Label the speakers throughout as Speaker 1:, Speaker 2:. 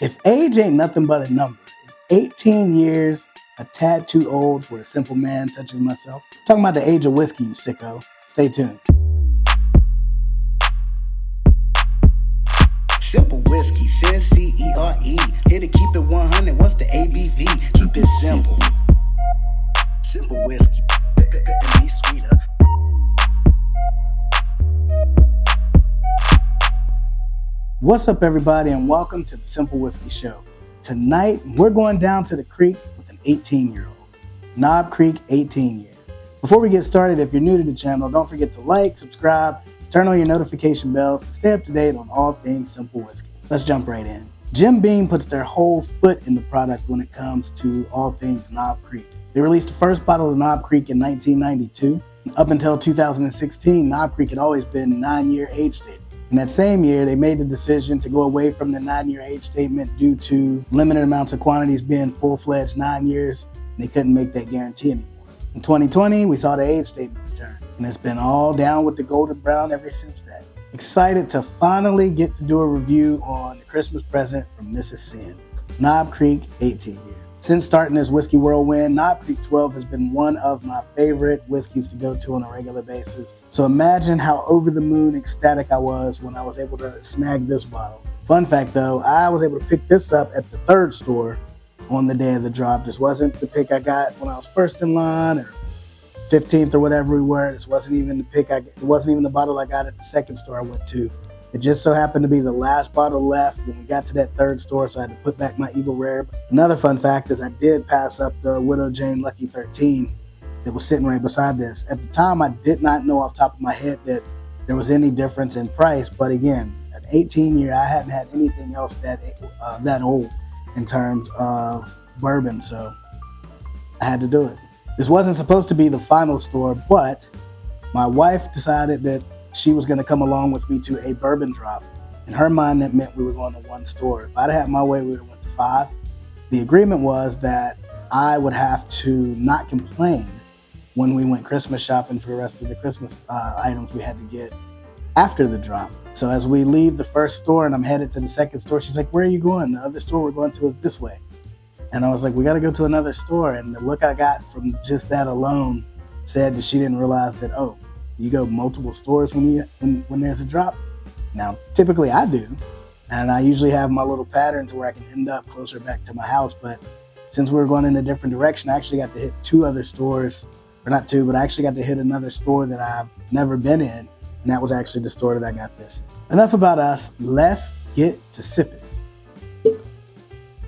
Speaker 1: If age ain't nothing but a number, is 18 years a tad too old for a simple man such as myself? Talking about the age of whiskey, you sicko. Stay tuned. Simple whiskey, Cyncere. Here to keep it 100. What's the ABV? Keep it simple. Simple whiskey. Be sweeter. What's up, everybody, and welcome to the Simple Whiskey Show. Tonight, we're going down to the creek with an 18-year-old. Knob Creek 18-year. Before we get started, if you're new to the channel, don't forget to like, subscribe, turn on your notification bells to stay up to date on all things Simple Whiskey. Let's jump right in. Jim Beam puts their whole foot in the product when it comes to all things Knob Creek. They released the first bottle of Knob Creek in 1992. Up until 2016, Knob Creek had always been 9-year age statement. In that same year, they made the decision to go away from the 9-year age statement due to limited amounts of quantities being full-fledged 9 years, and they couldn't make that guarantee anymore. In 2020, we saw the age statement return, and it's been all down with the golden brown ever since then. Excited to finally get to do a review on the Christmas present from Mrs. Sin, Knob Creek 18 year. Since starting this whiskey whirlwind, Knob Creek 12 has been one of my favorite whiskeys to go to on a regular basis. So imagine how over the moon ecstatic I was when I was able to snag this bottle. Fun fact though, I was able to pick this up at the third store on the day of the drop. This wasn't the pick I got when I was first in line or 15th or whatever we were. This wasn't even the pick it wasn't even the bottle I got at the second store I went to. It just so happened to be the last bottle left when we got to that third store, so I had to put back my Eagle Rare. Another fun fact is I did pass up the Widow Jane Lucky 13 that was sitting right beside this. At the time, I did not know off the top of my head that there was any difference in price, but again, at 18 year, I hadn't had anything else that old in terms of bourbon, so I had to do it. This wasn't supposed to be the final store, but my wife decided that she was going to come along with me to a bourbon drop. In her mind, that meant we were going to one store. If I'd had my way, we would have went to 5. The agreement was that I would have to not complain when we went Christmas shopping for the rest of the Christmas items we had to get after the drop. So as we leave the first store and I'm headed to the second store, she's like, "Where are you going?" "The other store we're going to is this way." And I was like, "We got to go to another store." And the look I got from just that alone said that she didn't realize that, oh, you go multiple stores when there's a drop. Now, typically I do, and I usually have my little pattern to where I can end up closer back to my house. But since we were going in a different direction, I actually got to hit 2 other stores, or not 2, but I actually got to hit another store that I've never been in, and that was actually the store that I got this. Enough about us. Let's get to sipping.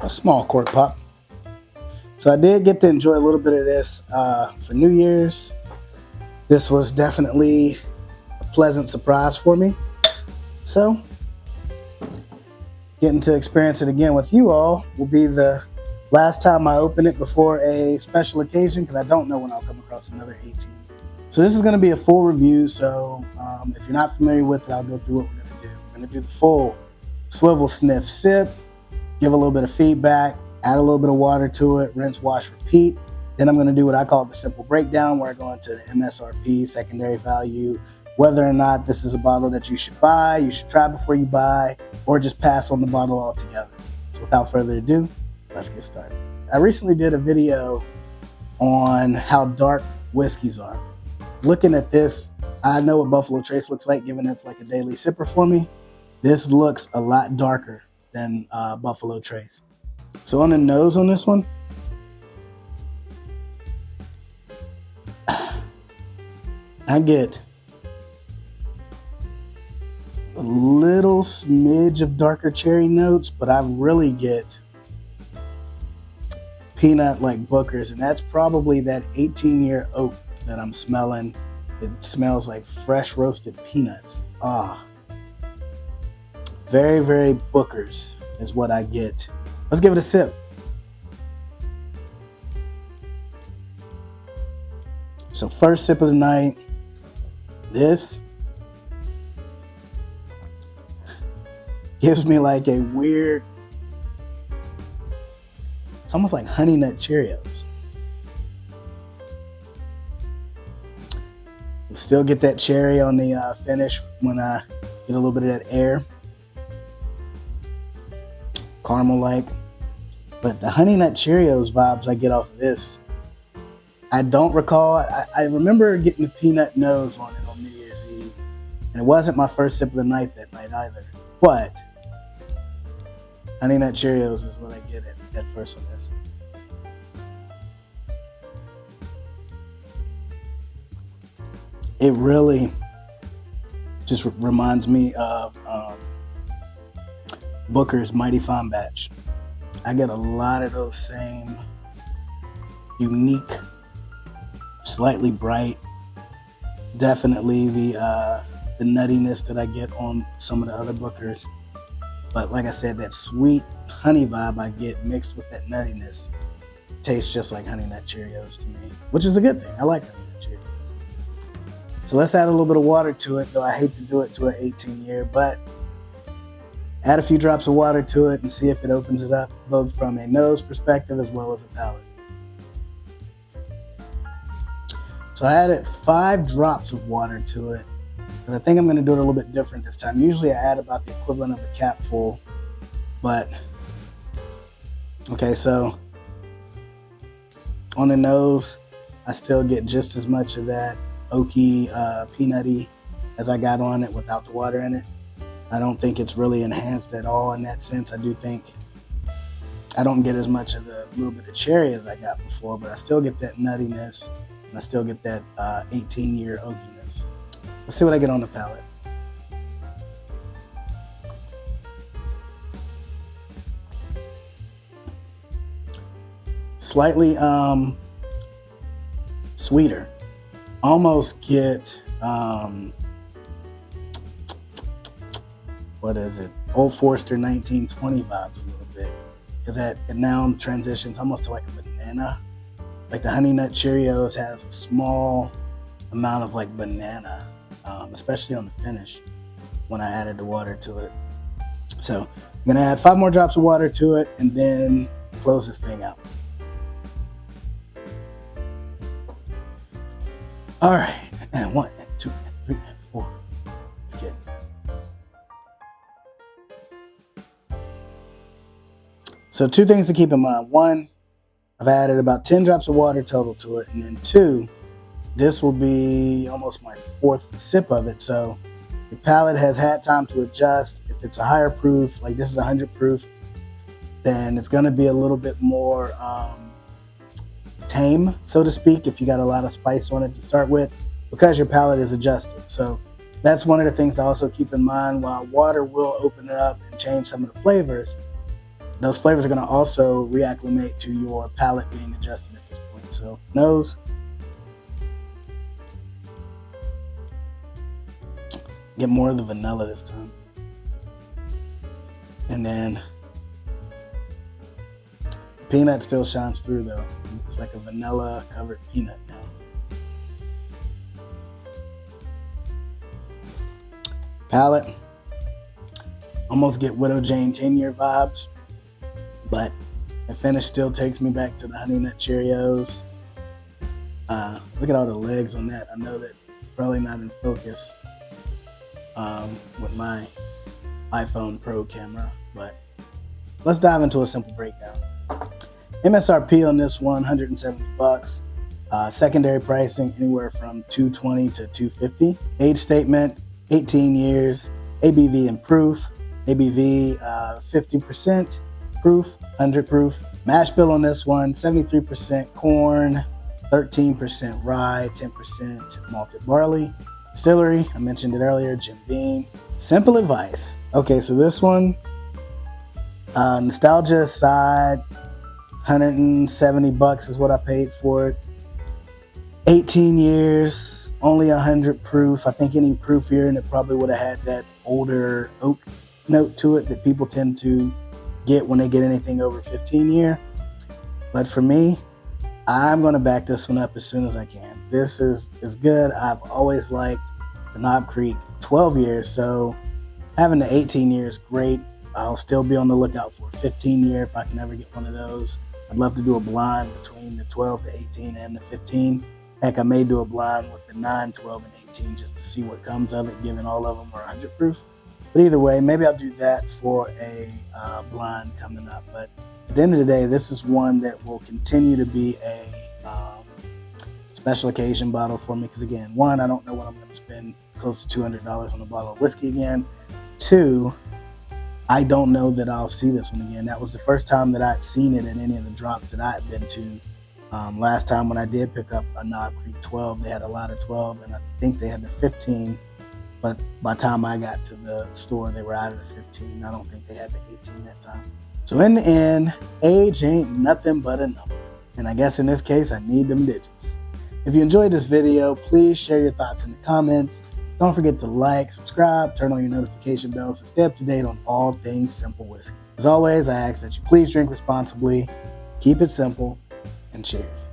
Speaker 1: A small cork pop. So I did get to enjoy a little bit of this for New Year's. This was definitely a pleasant surprise for me. So, getting to experience it again with you all will be the last time I open it before a special occasion, because I don't know when I'll come across another 18. So this is going to be a full review, so if you're not familiar with it, I'll go through what we're going to do. We're going to do the full swivel, sniff, sip, give a little bit of feedback, add a little bit of water to it, rinse, wash, repeat. Then I'm going to do what I call the simple breakdown, where I go into the MSRP, secondary value, whether or not this is a bottle that you should buy, you should try before you buy, or just pass on the bottle altogether. So without further ado, let's get started. I recently did a video on how dark whiskeys are. Looking at this, I know what Buffalo Trace looks like, given it's like a daily sipper for me. This looks a lot darker than Buffalo Trace. So on the nose on this one, I get a little smidge of darker cherry notes, but I really get peanut like Booker's, and that's probably that 18-year oak that I'm smelling. It smells like fresh roasted peanuts. Very, very Booker's is what I get. Let's give it a sip. So first sip of the night. This gives me like a weird, it's almost like Honey Nut Cheerios. You still get that cherry on the finish when I get a little bit of that air. caramel-like. But the Honey Nut Cheerios vibes I get off of this, I don't recall. I remember getting the peanut nose on it on New Year's Eve. And it wasn't my first sip of the night that night either. But Honey Nut Cheerios is what I get at first on this. It really just reminds me of Booker's Mighty Fine Batch. I get a lot of those same unique, slightly bright, definitely the nuttiness that I get on some of the other Bookers. But like I said, that sweet honey vibe I get mixed with that nuttiness tastes just like Honey Nut Cheerios to me, which is a good thing. I like Honey Nut Cheerios. So let's add a little bit of water to it, though I hate to do it to an 18 year, but add a few drops of water to it and see if it opens it up, both from a nose perspective as well as a palate. So I added 5 drops of water to it, because I think I'm going to do it a little bit different this time. Usually I add about the equivalent of a capful, but okay, so on the nose, I still get just as much of that oaky, peanutty as I got on it without the water in it. I don't think it's really enhanced at all in that sense. I do think I don't get as much of the little bit of cherry as I got before, but I still get that nuttiness and I still get that 18-year oakiness. Let's see what I get on the palate. Slightly sweeter. Almost get what is it? Old Forester 1920 vibes a little bit, because it now transitions almost to like a banana. Like the Honey Nut Cheerios has a small amount of like banana, especially on the finish when I added the water to it. So I'm gonna add 5 more drops of water to it and then close this thing out. All right, and 1, 2, 3, 4. Let's get it. So 2 things to keep in mind. 1, I've added about 10 drops of water total to it. And then 2, this will be almost my 4th sip of it. So your palate has had time to adjust. If it's a higher proof, like this is 100 proof, then it's gonna be a little bit more tame, so to speak, if you got a lot of spice on it to start with, because your palate is adjusted. So that's one of the things to also keep in mind. While water will open it up and change some of the flavors, those flavors are going to also reacclimate to your palate being adjusted at this point. So nose, get more of the vanilla this time, and then peanut still shines through though. It's like a vanilla covered peanut now. Palate, almost get Widow Jane 10-year vibes, but the finish still takes me back to the Honey Nut Cheerios. Look at all the legs on that. I know that probably not in focus with my iPhone Pro camera, but let's dive into a simple breakdown. MSRP on this one, $170. Secondary pricing anywhere from $220 to $250. Age statement, 18 years. ABV and proof. ABV 50% proof, 100 proof. Mash bill on this one, 73% corn, 13% rye, 10% malted barley. Distillery, I mentioned it earlier, Jim Beam. Simple advice. Okay, so this one, nostalgia aside, $170 is what I paid for it. 18 years, only 100 proof. I think any proofier and it probably would have had that older oak note to it that people tend to get when they get anything over 15 year. But for me, I'm going to back this one up as soon as I can. This is good. I've always liked the Knob Creek 12 years, so having the 18 years, great. I'll still be on the lookout for a 15 year if I can ever get one of those. I'd love to do a blind between the 12, the 18, and the 15. Heck, I may do a blind with the 9, 12, and 18 just to see what comes of it, given all of them are 100 proof. But either way, maybe I'll do that for a blind coming up. But at the end of the day, this is one that will continue to be a special occasion bottle for me. Because again, one, I don't know what I'm going to spend close to $200 on a bottle of whiskey again. Two, I don't know that I'll see this one again. That was the first time that I'd seen it in any of the drops that I had been to. Last time when I did pick up a Knob Creek 12, they had a lot of 12, and I think they had the 15. But by the time I got to the store, they were out of the 15. I don't think they had the 18 that time. So in the end, age ain't nothing but a number. And I guess in this case, I need them digits. If you enjoyed this video, please share your thoughts in the comments. Don't forget to like, subscribe, turn on your notification bells to stay up to date on all things Simple Whiskey. As always, I ask that you please drink responsibly, keep it simple, and cheers.